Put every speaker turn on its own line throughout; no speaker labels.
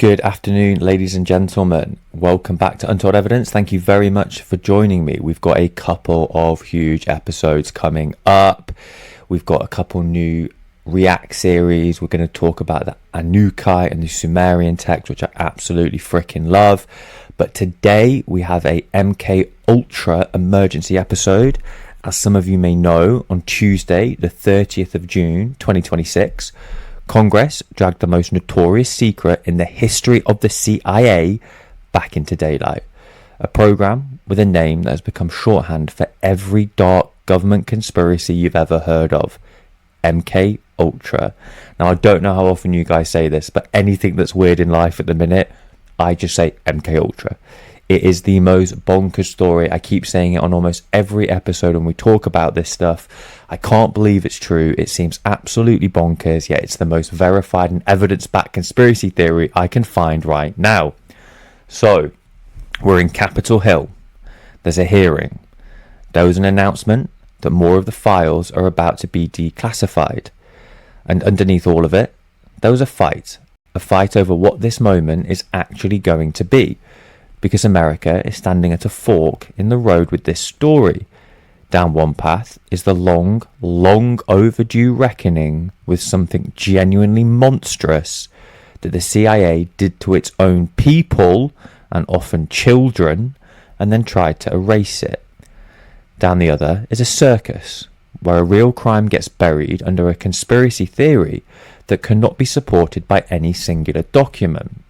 Good afternoon, ladies and gentlemen. Welcome back to Untold Evidence. Thank you very much for joining me. We've got a couple of huge episodes coming up. We've got a couple new React series. We're going to talk about the Anukai and the Sumerian text, which I absolutely freaking love. But today we have a MKUltra emergency episode. As some of you may know, on Tuesday, the 30th of June, 2026, Congress dragged the most notorious secret in the history of the CIA back into daylight. A program with a name that has become shorthand for every dark government conspiracy you've ever heard of. MKUltra. Now, I don't know how often you guys say this, but anything that's weird in life at the minute, I just say MKUltra. It is the most bonkers story. I keep saying it on almost every episode when we talk about this stuff. I can't believe it's true. It seems absolutely bonkers, yet it's the most verified and evidence-backed conspiracy theory I can find right now. So, we're in Capitol Hill. There's a hearing. There was an announcement that more of the files are about to be declassified. And underneath all of it, there was a fight over what this moment is actually going to be. Because America is standing at a fork in the road with this story. Down one path is the long overdue reckoning with something genuinely monstrous that the CIA did to its own people, and often children, and then tried to erase it. Down the other is a circus, where a real crime gets buried under a conspiracy theory that cannot be supported by any singular document.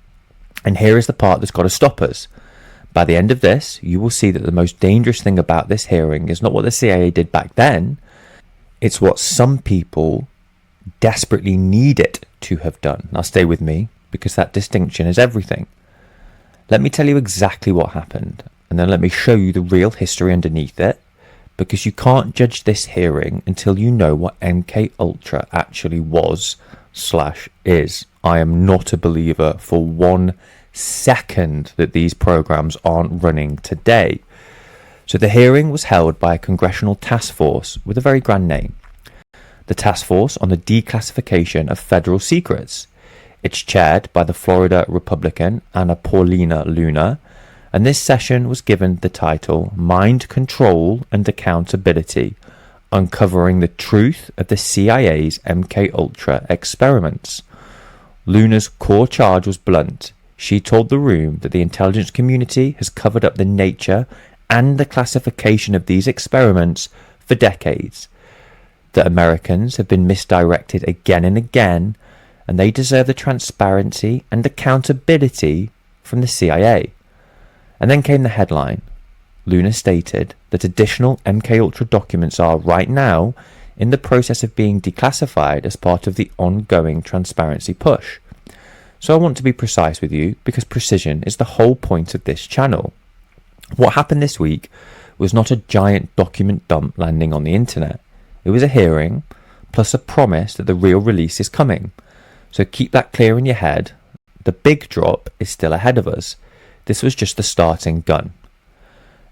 And here is the part that's got to stop us. By the end of this, you will see that the most dangerous thing about this hearing is not what the CIA did back then, it's what some people desperately need it to have done. Now stay with me, because that distinction is everything. Let me tell you exactly what happened, and then let me show you the real history underneath it, because you can't judge this hearing until you know what MKUltra actually was/is. I am not a believer for 1 second that these programs aren't running today. So the hearing was held by a congressional task force with a very grand name. The Task Force on the Declassification of Federal Secrets. It's chaired by the Florida Republican Anna Paulina Luna, and this session was given the title Mind Control and Accountability, Uncovering the Truth of the CIA's MKUltra Experiments. Luna's core charge was blunt. She told the room that the intelligence community has covered up the nature and the classification of these experiments for decades, that Americans have been misdirected again and again, and they deserve the transparency and accountability from the CIA. And then came the headline. Luna stated that additional MKUltra documents are right now in the process of being declassified as part of the ongoing transparency push. So I want to be precise with you, because precision is the whole point of this channel. What happened this week was not a giant document dump landing on the internet. It was a hearing, plus a promise that the real release is coming. So keep that clear in your head. The big drop is still ahead of us. This was just the starting gun.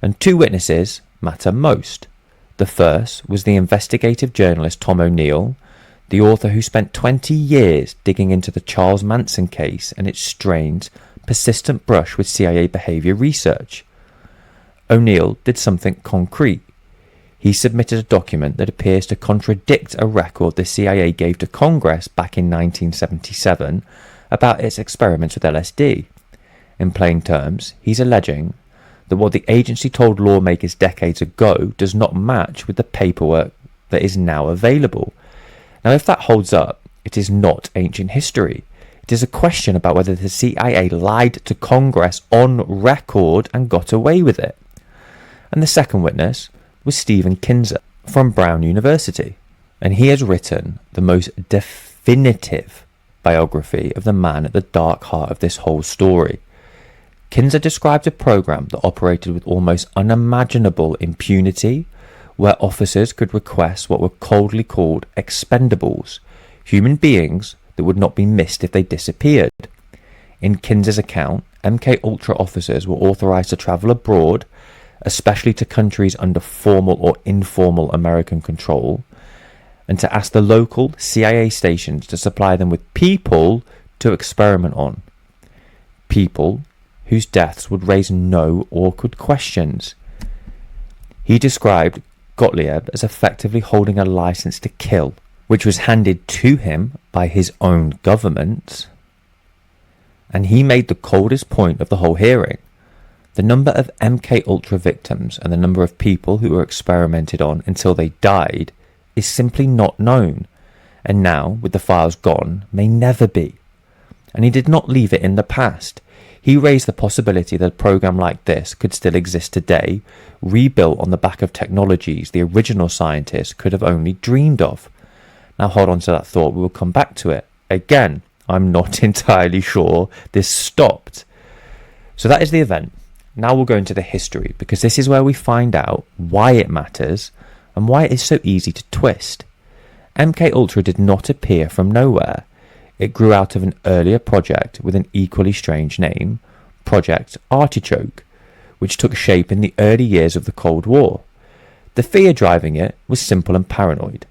And 2 witnesses matter most. The first was the investigative journalist Tom O'Neill, the author who spent 20 years digging into the Charles Manson case and its strange, persistent brush with CIA behaviour research. O'Neill did something concrete. He submitted a document that appears to contradict a record the CIA gave to Congress back in 1977 about its experiments with LSD. In plain terms, he's alleging that what the agency told lawmakers decades ago does not match with the paperwork that is now available. Now, if that holds up, it is not ancient history. It is a question about whether the CIA lied to Congress on record and got away with it. And the second witness was Stephen Kinzer from Brown University. And he has written the most definitive biography of the man at the dark heart of this whole story. Kinzer described a program that operated with almost unimaginable impunity, where officers could request what were coldly called expendables, human beings that would not be missed if they disappeared. In Kinzer's account, MKUltra officers were authorized to travel abroad, especially to countries under formal or informal American control, and to ask the local CIA stations to supply them with people to experiment on. people whose deaths would raise no awkward questions. He described Gottlieb as effectively holding a license to kill, which was handed to him by his own government. And he made the coldest point of the whole hearing. The number of MKUltra victims and the number of people who were experimented on until they died is simply not known, and now, with the files gone, may never be. And he did not leave it in the past. He raised the possibility that a program like this could still exist today, rebuilt on the back of technologies the original scientists could have only dreamed of. Now hold on to that thought, we will come back to it. Again, I'm not entirely sure this stopped. So that is the event. Now we'll go into the history, because this is where we find out why it matters and why it is so easy to twist. MKUltra did not appear from nowhere. It grew out of an earlier project with an equally strange name, Project Artichoke, which took shape in the early years of the Cold War. The fear driving it was simple and paranoid.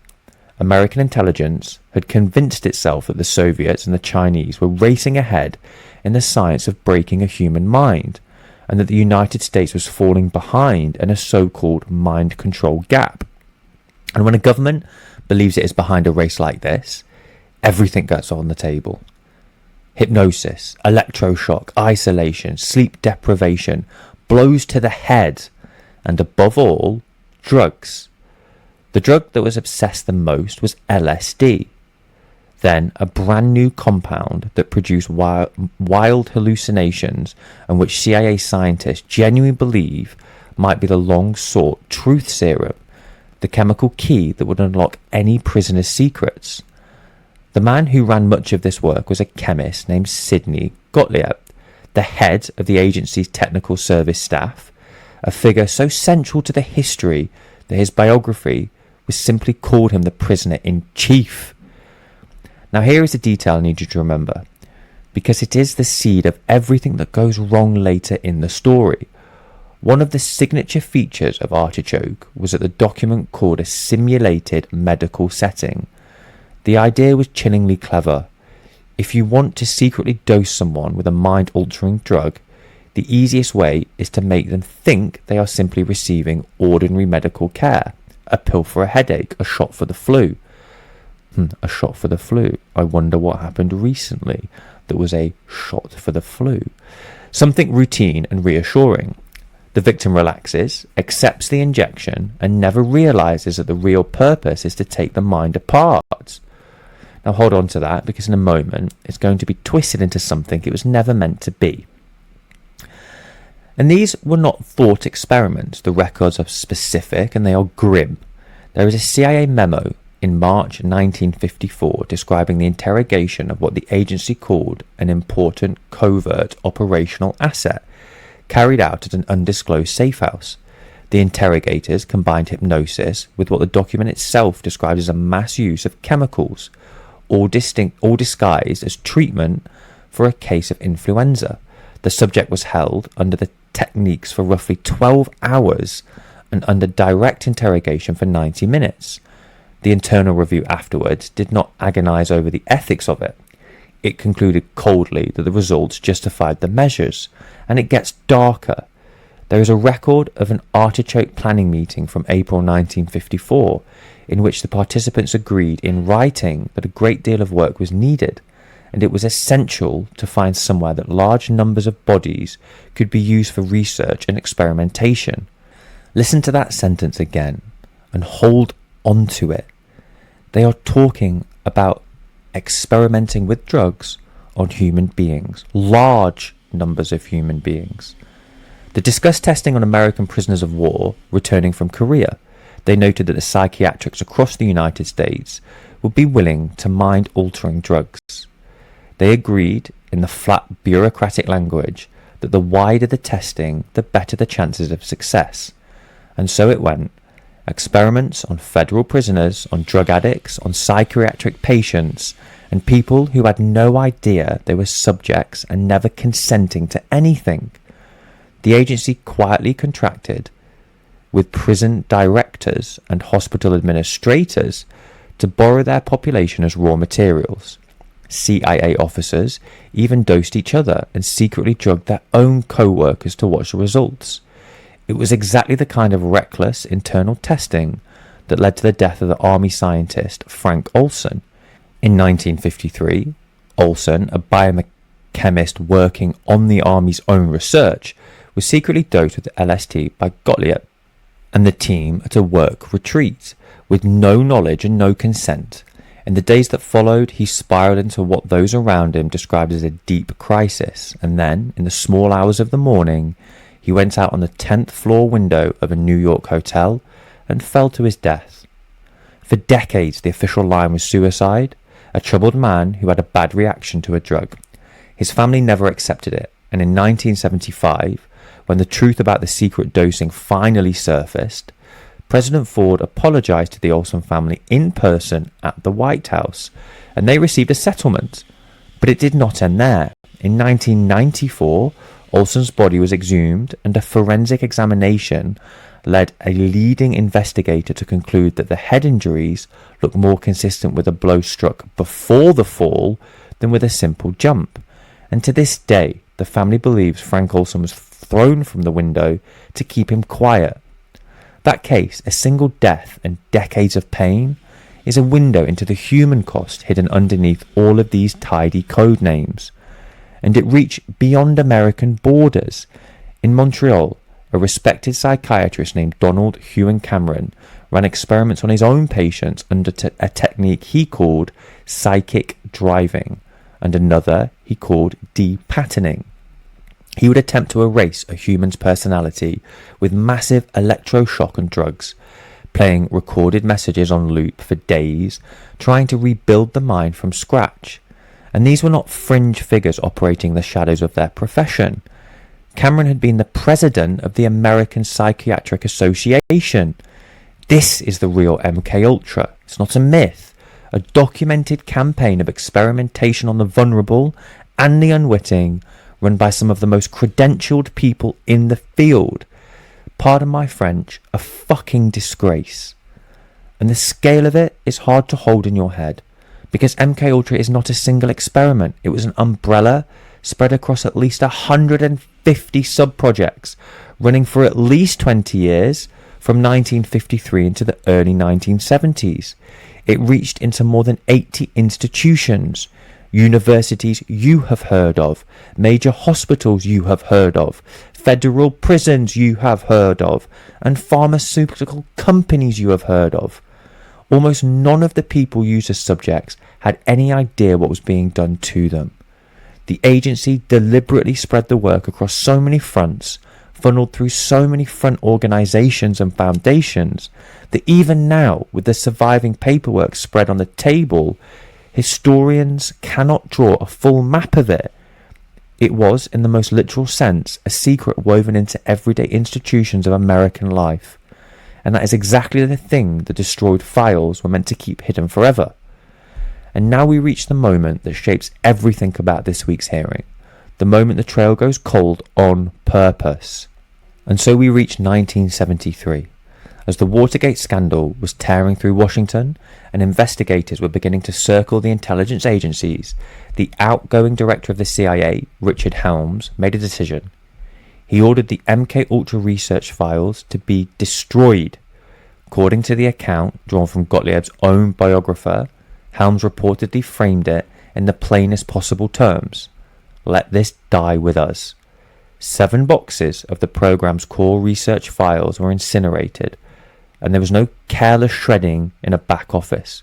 American intelligence had convinced itself that the Soviets and the Chinese were racing ahead in the science of breaking a human mind, and that the United States was falling behind in a so-called mind control gap. And when a government believes it is behind a race like this, everything gets on the table. Hypnosis, electroshock, isolation, sleep deprivation, blows to the head, and above all, drugs. The drug that was obsessed the most was LSD. Then a brand new compound that produced wild hallucinations, and which CIA scientists genuinely believe might be the long-sought truth serum, the chemical key that would unlock any prisoner's secrets. The man who ran much of this work was a chemist named Sidney Gottlieb, the head of the agency's technical service staff, a figure so central to the history that his biography was simply called him the prisoner-in-chief. Now here is a detail I need you to remember, because it is the seed of everything that goes wrong later in the story. One of the signature features of Artichoke was that the document called a simulated medical setting. The idea was chillingly clever. If you want to secretly dose someone with a mind-altering drug, the easiest way is to make them think they are simply receiving ordinary medical care. A pill for a headache, a shot for the flu. A shot for the flu. I wonder what happened recently that was a shot for the flu. Something routine and reassuring. The victim relaxes, accepts the injection, and never realizes that the real purpose is to take the mind apart. Now hold on to that, because in a moment it's going to be twisted into something it was never meant to be. And these were not thought experiments. The records are specific and they are grim. There is a CIA memo in March 1954 describing the interrogation of what the agency called an important covert operational asset carried out at an undisclosed safe house. The interrogators combined hypnosis with what the document itself described as a mass use of chemicals, all disguised as treatment for a case of influenza. The subject was held under the techniques for roughly 12 hours and under direct interrogation for 90 minutes. The internal review afterwards did not agonize over the ethics of it. It concluded coldly that the results justified the measures, and it gets darker. There is a record of an Artichoke planning meeting from April 1954 in which the participants agreed in writing that a great deal of work was needed, and it was essential to find somewhere that large numbers of bodies could be used for research and experimentation. Listen to that sentence again and hold on to it. They are talking about experimenting with drugs on human beings, large numbers of human beings. They discussed testing on American prisoners of war returning from Korea. They noted that the psychiatrics across the United States would be willing to mind-altering drugs. They agreed, in the flat bureaucratic language, that the wider the testing, the better the chances of success. And so it went. Experiments on federal prisoners, on drug addicts, on psychiatric patients, and people who had no idea they were subjects and never consenting to anything. The agency quietly contracted with prison directors and hospital administrators to borrow their population as raw materials. CIA officers even dosed each other and secretly drugged their own co-workers to watch the results. It was exactly the kind of reckless internal testing that led to the death of the army scientist Frank Olson. In 1953, Olson, a biochemist working on the army's own research, was secretly dosed with LSD by Gottlieb and the team at a work retreat with no knowledge and no consent. In the days that followed, he spiraled into what those around him described as a deep crisis, and then, in the small hours of the morning, he went out on the 10th floor window of a New York hotel and fell to his death. For decades, the official line was suicide, a troubled man who had a bad reaction to a drug. His family never accepted it, and in 1975, when the truth about the secret dosing finally surfaced, President Ford apologized to the Olson family in person at the White House, and they received a settlement. But it did not end there. In 1994, Olson's body was exhumed, and a forensic examination led a leading investigator to conclude that the head injuries looked more consistent with a blow struck before the fall than with a simple jump. And to this day, the family believes Frank Olson was thrown from the window to keep him quiet. That case, a single death and decades of pain, is a window into the human cost hidden underneath all of these tidy code names. And it reached beyond American borders. In Montreal, a respected psychiatrist named Donald Hewan Cameron ran experiments on his own patients under a technique he called psychic driving, and another he called de-patterning. He would attempt to erase a human's personality with massive electroshock and drugs, playing recorded messages on loop for days, trying to rebuild the mind from scratch. And these were not fringe figures operating the shadows of their profession. Cameron had been the president of the American Psychiatric Association. This is the real MKUltra. It's not a myth. A documented campaign of experimentation on the vulnerable and the unwitting, run by some of the most credentialed people in the field. Pardon my French, a fucking disgrace. And the scale of it is hard to hold in your head, because MKUltra is not a single experiment. It was an umbrella spread across at least 150 subprojects, running for at least 20 years, from 1953 into the early 1970s. It reached into more than 80 institutions, universities you have heard of, major hospitals you have heard of, federal prisons you have heard of, and pharmaceutical companies you have heard of. Almost none of the people used as subjects had any idea what was being done to them. The agency deliberately spread the work across so many fronts, funneled through so many front organizations and foundations, that even now, with the surviving paperwork spread on the table, historians cannot draw a full map of it. It was, in the most literal sense, a secret woven into everyday institutions of American life. And that is exactly the thing the destroyed files were meant to keep hidden forever. And now we reach the moment that shapes everything about this week's hearing. The moment the trail goes cold on purpose. And so we reach 1973. As the Watergate scandal was tearing through Washington and investigators were beginning to circle the intelligence agencies, the outgoing director of the CIA, Richard Helms, made a decision. He ordered the MKUltra research files to be destroyed. According to the account drawn from Gottlieb's own biographer, Helms reportedly framed it in the plainest possible terms. Let this die with us. 7 boxes of the program's core research files were incinerated, and there was no careless shredding in a back office.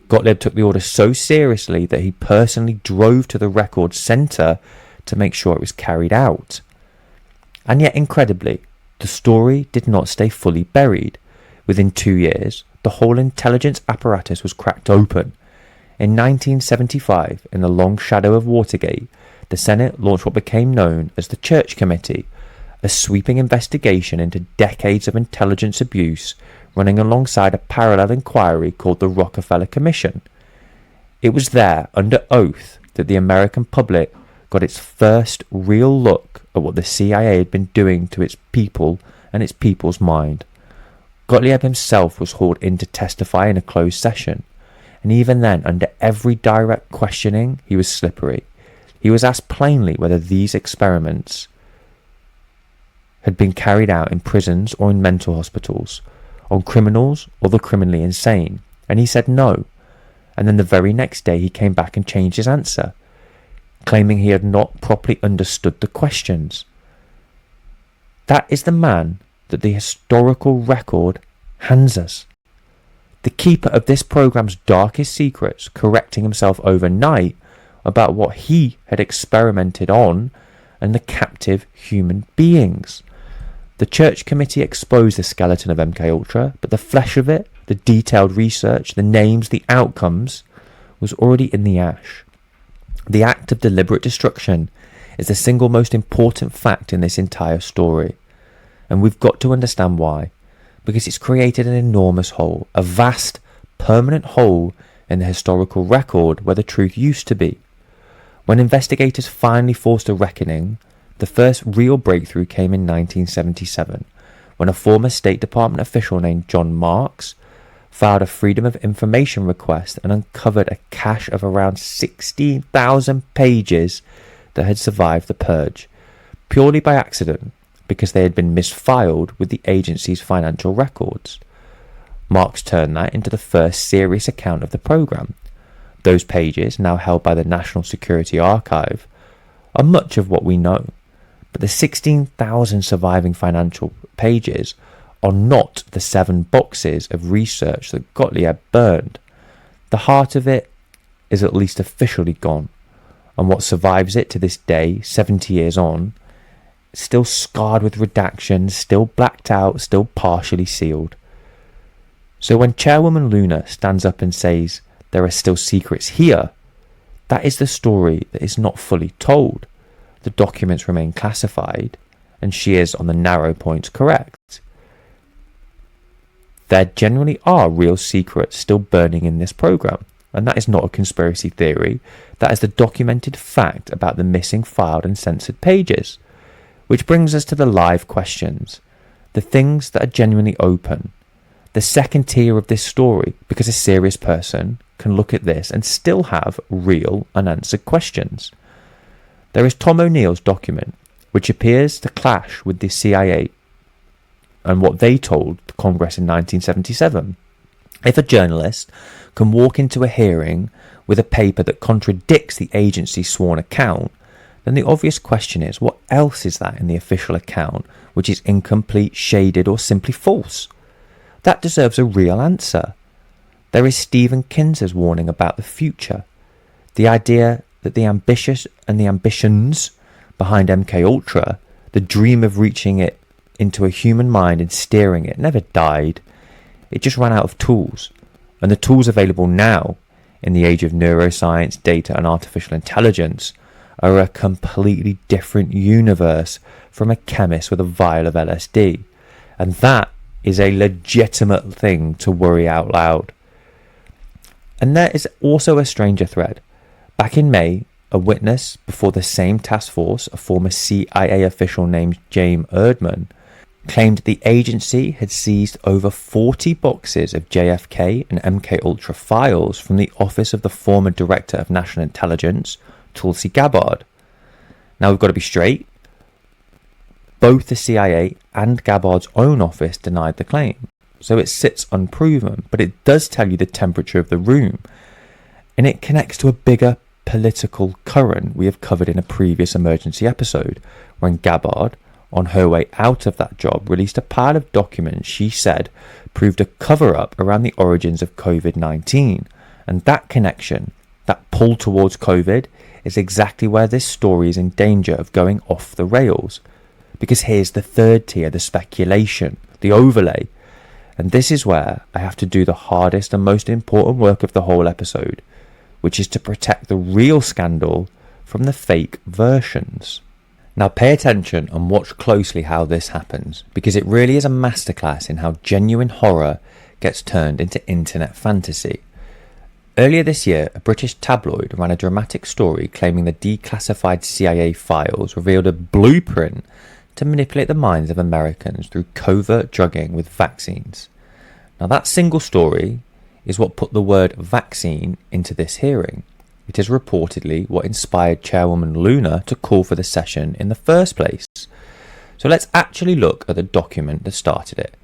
Gottlieb took the order so seriously that he personally drove to the record centre to make sure it was carried out. And yet, incredibly, the story did not stay fully buried. Within 2 years, the whole intelligence apparatus was cracked open. In 1975, in the long shadow of Watergate, the Senate launched what became known as the Church Committee, a sweeping investigation into decades of intelligence abuse running alongside a parallel inquiry called the Rockefeller Commission. It was there, under oath, that the American public got its first real look at what the CIA had been doing to its people and its people's mind. Gottlieb himself was hauled in to testify in a closed session, And even then, under every direct questioning, he was slippery. He was asked plainly whether these experiments had been carried out in prisons or in mental hospitals, on criminals or the criminally insane, and he said no. And then the very next day he came back and changed his answer, claiming he had not properly understood the questions. That is the man that the historical record hands us. The keeper of this program's darkest secrets, correcting himself overnight about what he had experimented on and the captive human beings. The Church Committee exposed the skeleton of MKUltra, but the flesh of it, the detailed research, the names, the outcomes, was already in the ash. The act of deliberate destruction is the single most important fact in this entire story. And we've got to understand why. Because it's created an enormous hole, a vast, permanent hole in the historical record where the truth used to be. When investigators finally forced a reckoning, the first real breakthrough came in 1977, when a former State Department official named John Marks filed a Freedom of Information request and uncovered a cache of around 16,000 pages that had survived the purge, purely by accident, because they had been misfiled with the agency's financial records. Marks turned that into the first serious account of the program. Those pages, now held by the National Security Archive, are much of what we know, but the 16,000 surviving financial pages are not the 7 boxes of research that Gottlieb burned. The heart of it is at least officially gone, and what survives it to this day, 70 years on, still scarred with redactions, still blacked out, still partially sealed. So when Chairwoman Luna stands up and says, "There are still secrets here," that is the story that is not fully told. The documents remain classified, and she is, on the narrow points, correct. There generally are real secrets still burning in this program, and that is not a conspiracy theory. That is the documented fact about the missing filed and censored pages. Which brings us to the live questions, the things that are genuinely open, the second tier of this story, because a serious person can look at this and still have real unanswered questions. There is Tom O'Neill's document, which appears to clash with the CIA and what they told Congress in 1977. If a journalist can walk into a hearing with a paper that contradicts the agency's sworn account, then the obvious question is, what else is that in the official account which is incomplete, shaded, or simply false? That deserves a real answer. There is Stephen Kinzer's warning about the future, the idea that the ambitious and the ambitions behind MKUltra, the dream of reaching it into a human mind and steering it, never died. It just ran out of tools. And the tools available now, in the age of neuroscience, data, and artificial intelligence, are a completely different universe from a chemist with a vial of LSD. And that is a legitimate thing to worry out loud. And there is also a stranger thread. Back in May, a witness before the same task force, a former CIA official named James Erdman, claimed the agency had seized over 40 boxes of JFK and MKUltra files from the office of the former Director of National Intelligence, Tulsi Gabbard. Now we've got to be straight. Both the CIA and Gabbard's own office denied the claim. So it sits unproven, but it does tell you the temperature of the room. And it connects to a bigger political current we have covered in a previous emergency episode, when Gabbard, on her way out of that job, released a pile of documents she said proved a cover-up around the origins of COVID-19. And that connection, that pull towards COVID, is exactly where this story is in danger of going off the rails. Because here's the third tier, the speculation, the overlay. And this is where I have to do the hardest and most important work of the whole episode, which is to protect the real scandal from the fake versions. Now pay attention and watch closely how this happens, because it really is a masterclass in how genuine horror gets turned into internet fantasy. Earlier this year, a British tabloid ran a dramatic story claiming the declassified CIA files revealed a blueprint to manipulate the minds of Americans through covert drugging with vaccines. Now that single story is what put the word vaccine into this hearing. It is reportedly what inspired Chairwoman Luna to call for the session in the first place. So let's actually look at the document that started it.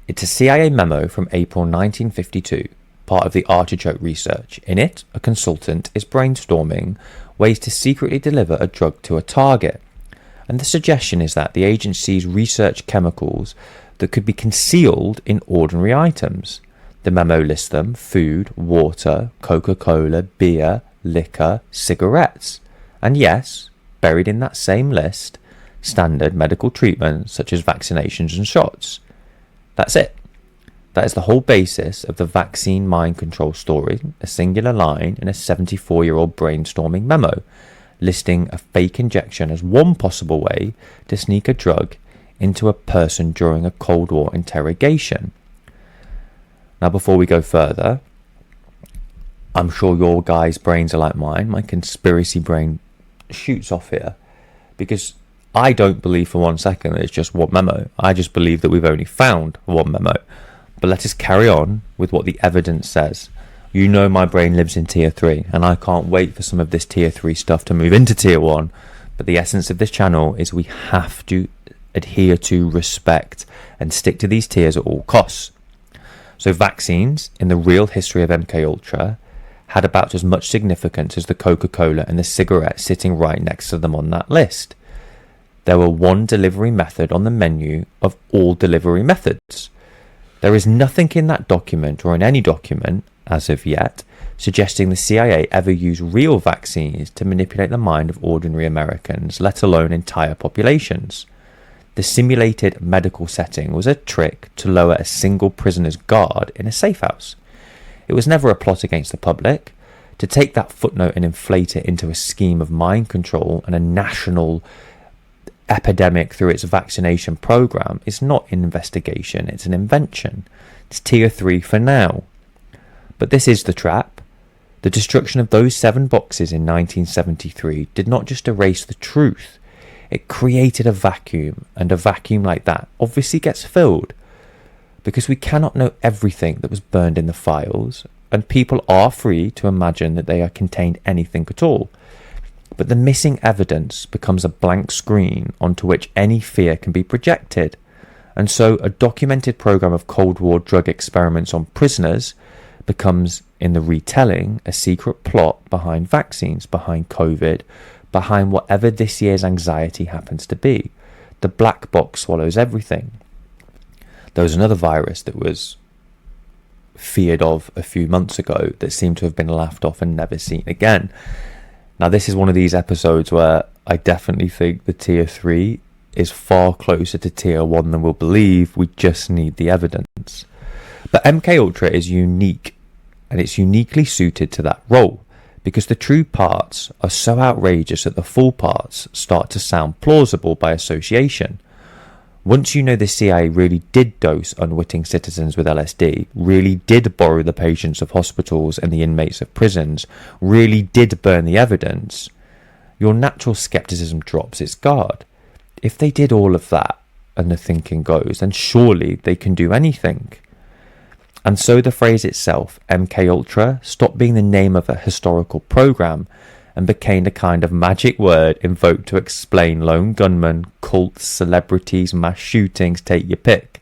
It's a CIA memo from April 1952, part of the Artichoke research. In it, a consultant is brainstorming ways to secretly deliver a drug to a target. And the suggestion is that the agency's research chemicals that could be concealed in ordinary items. The memo lists them: food, water, Coca-Cola, beer, liquor, cigarettes. And yes, buried in that same list, standard medical treatments such as vaccinations and shots. That's it. That is the whole basis of the vaccine mind control story, a singular line in a 74-year-old brainstorming memo, listing a fake injection as one possible way to sneak a drug into a person during a Cold War interrogation. Now, before we go further, I'm sure your guys' brains are like mine. My conspiracy brain shoots off here because I don't believe for 1 second that it's just one memo. I just believe that we've only found one memo. But let us carry on with what the evidence says. You know my brain lives in tier 3, and I can't wait for some of this tier 3 stuff to move into tier 1. But the essence of this channel is we have to adhere to, respect, and stick to these tiers at all costs. So vaccines, in the real history of MKUltra, had about as much significance as the Coca-Cola and the cigarette sitting right next to them on that list. There were one delivery method on the menu of all delivery methods. There is nothing in that document or in any document, as of yet, suggesting the CIA ever used real vaccines to manipulate the mind of ordinary Americans, let alone entire populations. The simulated medical setting was a trick to lower a single prisoner's guard in a safe house. It was never a plot against the public. To take that footnote and inflate it into a scheme of mind control and a national epidemic through its vaccination program is not an investigation, it's an invention. It's tier 3 for now. But this is the trap. The destruction of those 7 boxes in 1973 did not just erase the truth, it created a vacuum, and a vacuum like that obviously gets filled because we cannot know everything that was burned in the files, and people are free to imagine that they contained anything at all. But the missing evidence becomes a blank screen onto which any fear can be projected. And so a documented program of Cold War drug experiments on prisoners becomes, in the retelling, a secret plot behind vaccines, behind COVID, behind whatever this year's anxiety happens to be. The black box swallows everything. There was another virus that was feared of a few months ago that seemed to have been laughed off and never seen again. Now, this is one of these episodes where I definitely think the tier 3 is far closer to tier 1 than we'll believe. We just need the evidence. But MKUltra is unique, and it's uniquely suited to that role, because the true parts are so outrageous that the full parts start to sound plausible by association. Once you know the CIA really did dose unwitting citizens with LSD, really did borrow the patients of hospitals and the inmates of prisons, really did burn the evidence, your natural skepticism drops its guard. If they did all of that, and the thinking goes, then surely they can do anything. And so the phrase itself, MKUltra, stopped being the name of a historical program and became a kind of magic word invoked to explain lone gunmen, cults, celebrities, mass shootings, take your pick.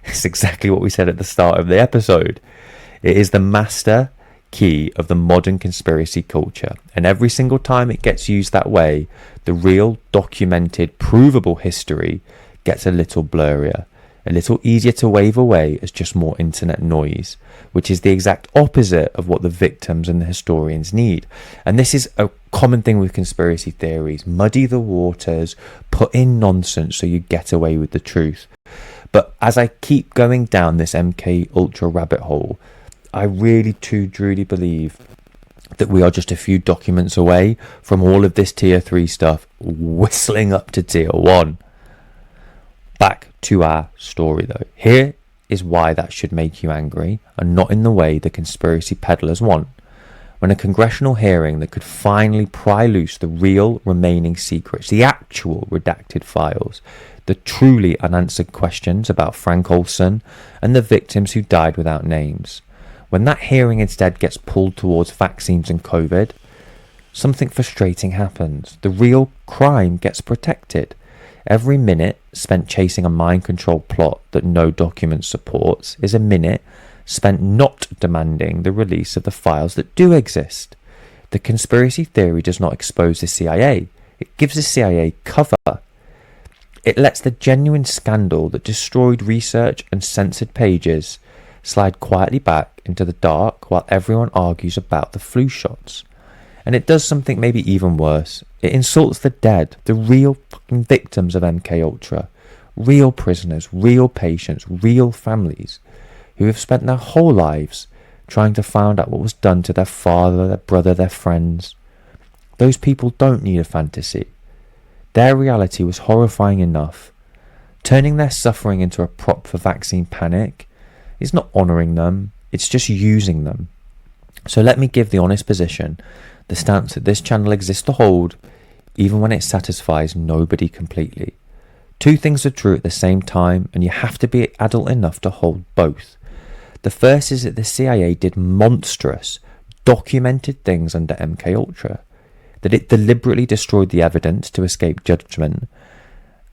It's exactly what we said at the start of the episode. It is the master key of the modern conspiracy culture, and every single time it gets used that way, the real, documented, provable history gets a little blurrier, a little easier to wave away as just more internet noise, which is the exact opposite of what the victims and the historians need. And this is a common thing with conspiracy theories: muddy the waters, put in nonsense so you get away with the truth. But as I keep going down this MKUltra rabbit hole, I really truly believe that we are just a few documents away from all of this tier 3 stuff whistling up to tier 1. Back to our story though. Here is why that should make you angry, and not in the way the conspiracy peddlers want. When a congressional hearing that could finally pry loose the real remaining secrets, the actual redacted files, the truly unanswered questions about Frank Olson and the victims who died without names. When that hearing instead gets pulled towards vaccines and COVID, something frustrating happens. The real crime gets protected. Every minute spent chasing a mind control plot that no document supports is a minute spent not demanding the release of the files that do exist. The conspiracy theory does not expose the CIA. It gives the CIA cover. It lets the genuine scandal that destroyed research and censored pages slide quietly back into the dark while everyone argues about the flu shots. And it does something maybe even worse. It insults the dead, the real fucking victims of MKUltra, real prisoners, real patients, real families who have spent their whole lives trying to find out what was done to their father, their brother, their friends. Those people don't need a fantasy. Their reality was horrifying enough. Turning their suffering into a prop for vaccine panic is not honouring them, it's just using them. So let me give the honest position, the stance that this channel exists to hold, even when it satisfies nobody completely. Two things are true at the same time, and you have to be adult enough to hold both. The first is that the CIA did monstrous, documented things under MKUltra, that it deliberately destroyed the evidence to escape judgment,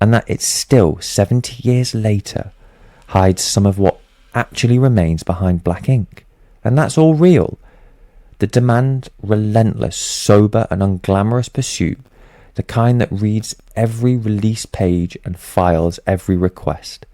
and that it still, 70 years later, hides some of what actually remains behind black ink. And that's all real. The demand, relentless, sober and unglamorous pursuit, the kind that reads every release page and files every request.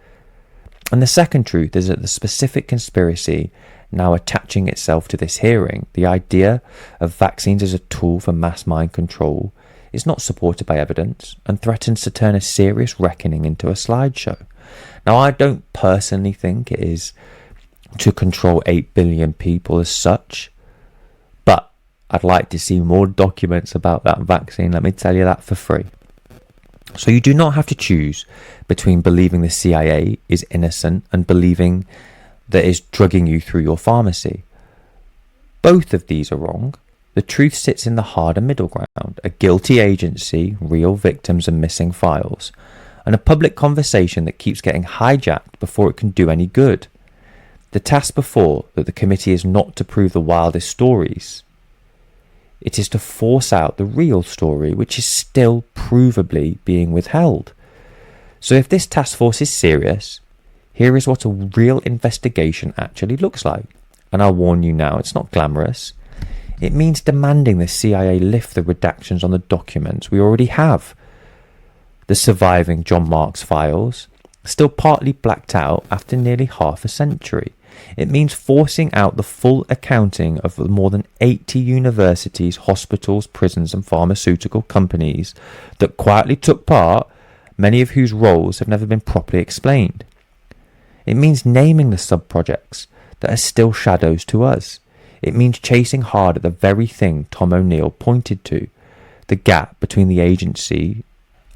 And the second truth is that the specific conspiracy now attaching itself to this hearing, the idea of vaccines as a tool for mass mind control, is not supported by evidence and threatens to turn a serious reckoning into a slideshow. Now, I don't personally think it is to control 8 billion people as such, but I'd like to see more documents about that vaccine, let me tell you that for free. So you do not have to choose between believing the CIA is innocent and believing that it's drugging you through your pharmacy. Both of these are wrong. The truth sits in the harder middle ground, a guilty agency, real victims and missing files, and a public conversation that keeps getting hijacked before it can do any good. The task before that the committee is not to prove the wildest stories. It is to force out the real story, which is still provably being withheld. So if this task force is serious, here is what a real investigation actually looks like. And I'll warn you now, it's not glamorous. It means demanding the CIA lift the redactions on the documents we already have. The surviving John Marks files, still partly blacked out after nearly half a century. It means forcing out the full accounting of the more than 80 universities, hospitals, prisons and pharmaceutical companies that quietly took part, many of whose roles have never been properly explained. It means naming the subprojects that are still shadows to us. It means chasing hard at the very thing Tom O'Neill pointed to, the gap between the agency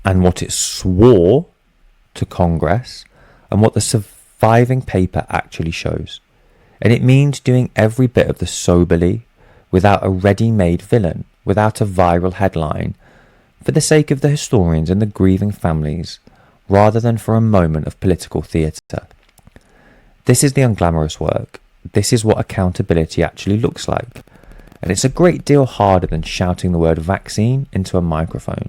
and what it swore to Congress and what the surviving paper actually shows. And it means doing every bit of the soberly, without a ready-made villain, without a viral headline, for the sake of the historians and the grieving families, rather than for a moment of political theatre. This is the unglamorous work. This is what accountability actually looks like. And it's a great deal harder than shouting the word vaccine into a microphone.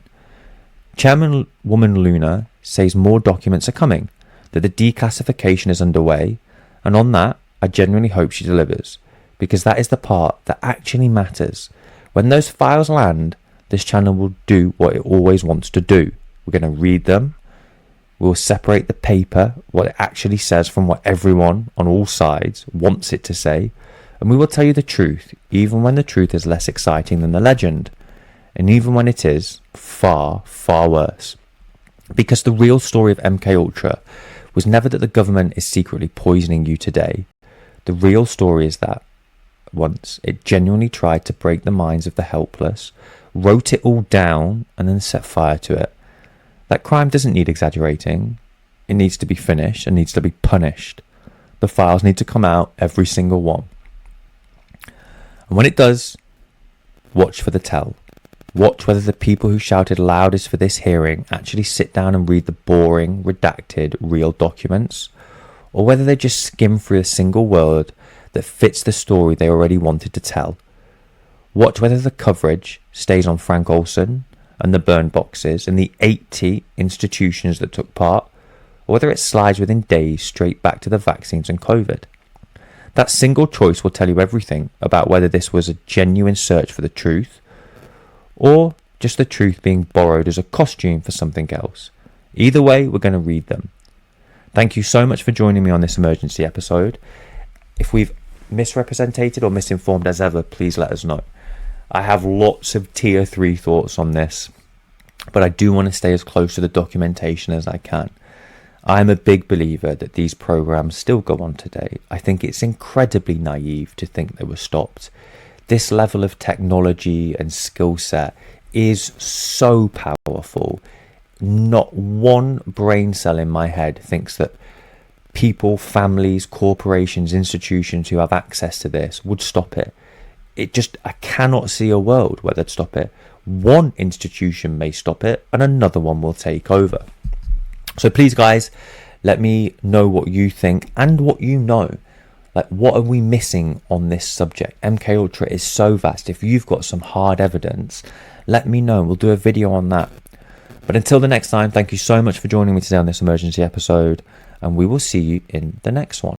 Chairwoman Luna says more documents are coming, that the declassification is underway, and on that, I genuinely hope she delivers, because that is the part that actually matters. When those files land, this channel will do what it always wants to do. We're going to read them. We'll separate the paper, what it actually says, from what everyone on all sides wants it to say, and we will tell you the truth, even when the truth is less exciting than the legend, and even when it is far, far worse. Because the real story of MKUltra was never that the government is secretly poisoning you today. The real story is that once it genuinely tried to break the minds of the helpless, wrote it all down, and then set fire to it. That crime doesn't need exaggerating. It needs to be finished and needs to be punished. The files need to come out, every single one. And when it does, watch for the tell. Watch whether the people who shouted loudest for this hearing actually sit down and read the boring, redacted, real documents, or whether they just skim through a single word that fits the story they already wanted to tell. Watch whether the coverage stays on Frank Olson and the burn boxes and the 80 institutions that took part, or whether it slides within days straight back to the vaccines and COVID. That single choice will tell you everything about whether this was a genuine search for the truth, or just the truth being borrowed as a costume for something else. Either way, we're going to read them. Thank you so much for joining me on this emergency episode. If we've misrepresented or misinformed as ever, please let us know. I have lots of tier 3 thoughts on this, but I do want to stay as close to the documentation as I can. I'm a big believer that these programs still go on today. I think it's incredibly naive to think they were stopped. This level of technology and skill set is so powerful. Not one brain cell in my head thinks that people, families, corporations, institutions who have access to this would stop it. I cannot see a world where they'd stop it. One institution may stop it and another one will take over. So please, guys, let me know what you think and what you know. Like, what are we missing on this subject? MKUltra is so vast. If you've got some hard evidence, let me know. We'll do a video on that. But until the next time, thank you so much for joining me today on this emergency episode, and we will see you in the next one.